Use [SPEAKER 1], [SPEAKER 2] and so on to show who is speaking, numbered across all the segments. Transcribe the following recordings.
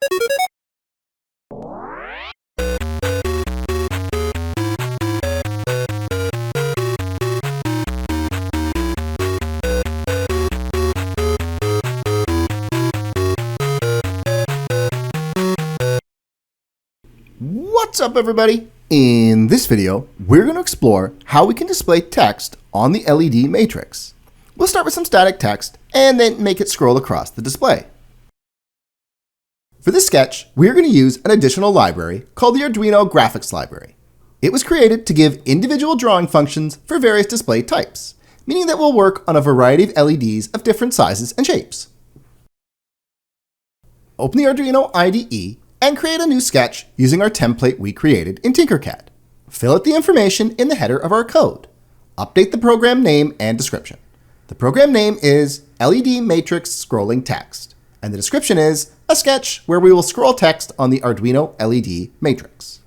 [SPEAKER 1] What's up, everybody? In this video, we're going to explore how we can display text on the LED matrix. We'll start with some static text and then make it scroll across the display. For this sketch, we're going to use an additional library called the Arduino Graphics Library. It was created to give individual drawing functions for various display types, meaning that we'll work on a variety of LEDs of different sizes and shapes. Open the Arduino IDE and create a new sketch using our template we created in Tinkercad. Fill out the information in the header of our code. Update the program name and description. The program name is LED Matrix Scrolling Text, and the description is a sketch where we will scroll text on the Arduino LED matrix.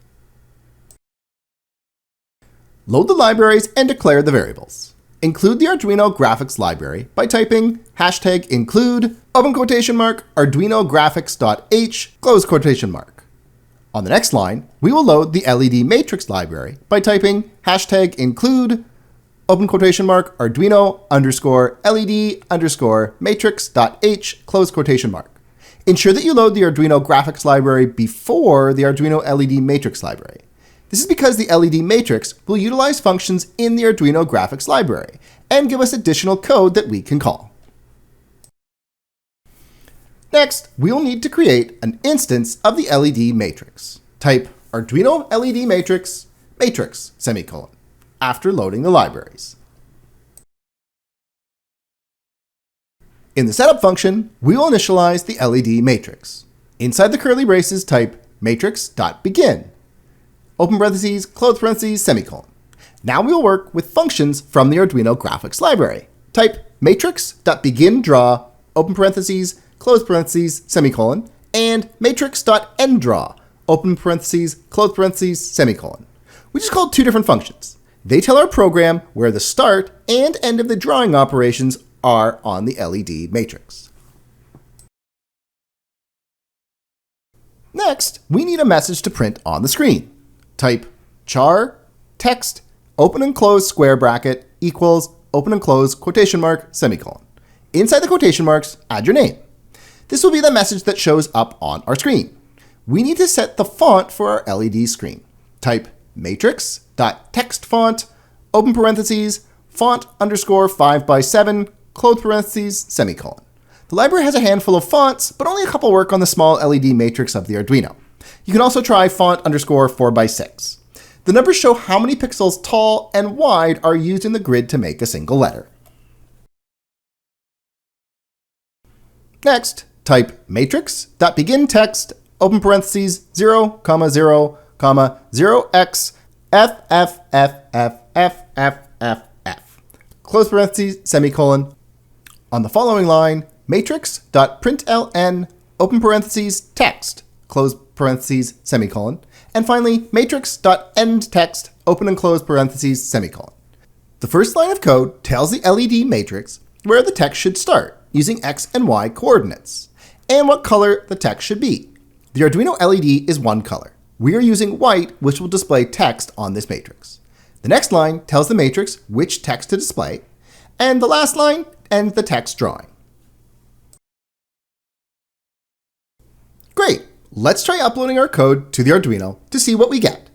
[SPEAKER 1] Load the libraries and declare the variables. Include the Arduino Graphics Library by typing #include open quotation mark Arduino graphics.h close quotation mark. On the next line, we will load the LED Matrix Library by typing #include open quotation mark Arduino _LED _matrix.h close quotation mark. Ensure that you load the Arduino Graphics Library before the Arduino LED Matrix Library. This is because the LED matrix will utilize functions in the Arduino Graphics Library and give us additional code that we can call. Next, we'll need to create an instance of the LED matrix. Type Arduino LED matrix, matrix, semicolon, after loading the libraries. In the setup function, we will initialize the LED matrix. Inside the curly braces, type matrix.begin. Open parentheses, close parentheses, semicolon. Now we will work with functions from the Arduino Graphics Library. Type matrix.beginDraw, open parentheses, close parentheses, semicolon, and matrix.endDraw, open parentheses, close parentheses, semicolon. We just called two different functions. They tell our program where the start and end of the drawing operations are on the LED matrix. Next, we need a message to print on the screen. Type char text open and close square bracket equals open and close quotation mark semicolon. Inside the quotation marks, add your name. This will be the message that shows up on our screen. We need to set the font for our LED screen. Type matrix.textFont open parentheses font _5x7 close parentheses semicolon. The library has a handful of fonts, but only a couple work on the small LED matrix of the Arduino. You can also try font _4x6. The numbers show how many pixels tall and wide are used in the grid to make a single letter. Next, type matrix.beginText open parentheses 0, 0, 0x ffffff close parentheses semicolon. On the following line, matrix.println open parentheses text close parentheses semicolon, and finally matrix.endText open and close parentheses semicolon. The first line of code tells the LED matrix where the text should start using X and Y coordinates, and what color the text should be. The Arduino LED is one color. We are using white, which will display text on this matrix. The next line tells the matrix which text to display, and the last line ends the text drawing. Great! Let's try uploading our code to the Arduino to see what we get.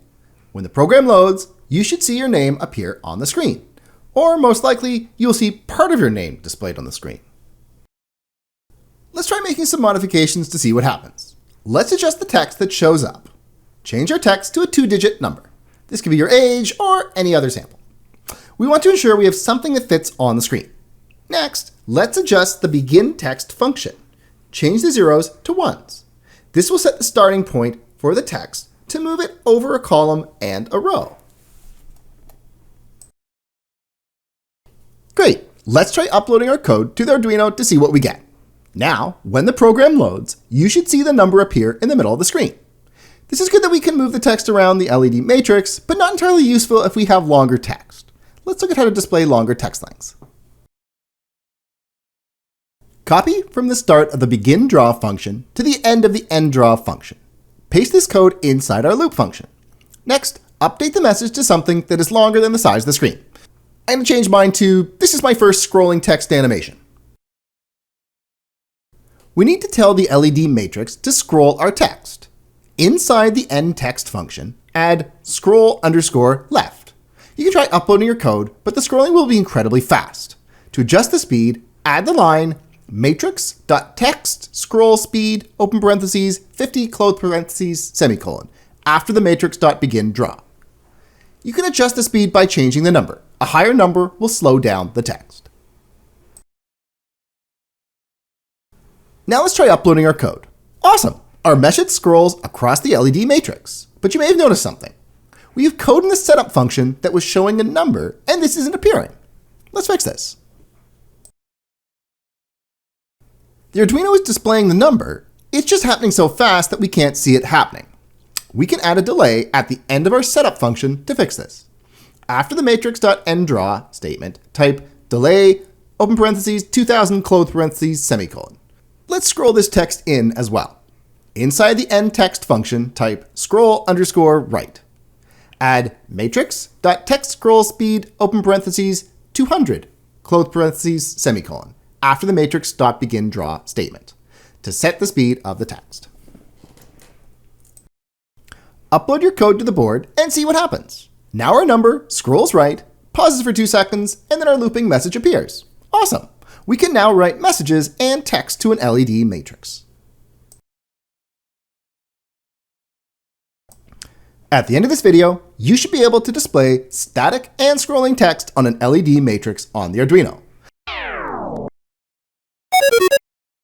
[SPEAKER 1] When the program loads, you should see your name appear on the screen, or most likely, you'll see part of your name displayed on the screen. Let's try making some modifications to see what happens. Let's adjust the text that shows up. Change our text to a 2-digit number. This could be your age or any other sample. We want to ensure we have something that fits on the screen. Next, let's adjust the begin text function. Change the zeros to ones. This will set the starting point for the text to move it over a column and a row. Great, let's try uploading our code to the Arduino to see what we get. Now, when the program loads, you should see the number appear in the middle of the screen. This is good that we can move the text around the LED matrix, but not entirely useful if we have longer text. Let's look at how to display longer text lengths. Copy from the start of the begin draw function to the end of the end draw function. Paste this code inside our loop function. Next, update the message to something that is longer than the size of the screen. I'm going to change mine to, this is my first scrolling text animation. We need to tell the LED matrix to scroll our text. Inside the end text function, add scroll_left. You can try uploading your code, but the scrolling will be incredibly fast. To adjust the speed, add the line matrix.text scroll speed open parentheses 50 close parentheses semicolon after the matrix.begin draw. You can adjust the speed by changing the number. A higher number will slow down the text. Now let's try uploading our code. Awesome! Our message scrolls across the LED matrix, but you may have noticed something. We have code in the setup function that was showing a number, and this isn't appearing. Let's fix this. The Arduino is displaying the number, it's just happening so fast that we can't see it happening. We can add a delay at the end of our setup function to fix this. After the matrix.endDraw statement, type delay open parentheses 2000 close parentheses semicolon. Let's scroll this text in as well. Inside the end text function, type scroll_right. Add matrix.text scroll speed open parentheses 200 close parentheses semicolon after the matrix.begin draw statement to set the speed of the text. Upload your code to the board and see what happens. Now our number scrolls right, pauses for 2 seconds, and then our looping message appears. Awesome! We can now write messages and text to an LED matrix. At the end of this video, you should be able to display static and scrolling text on an LED matrix on the Arduino.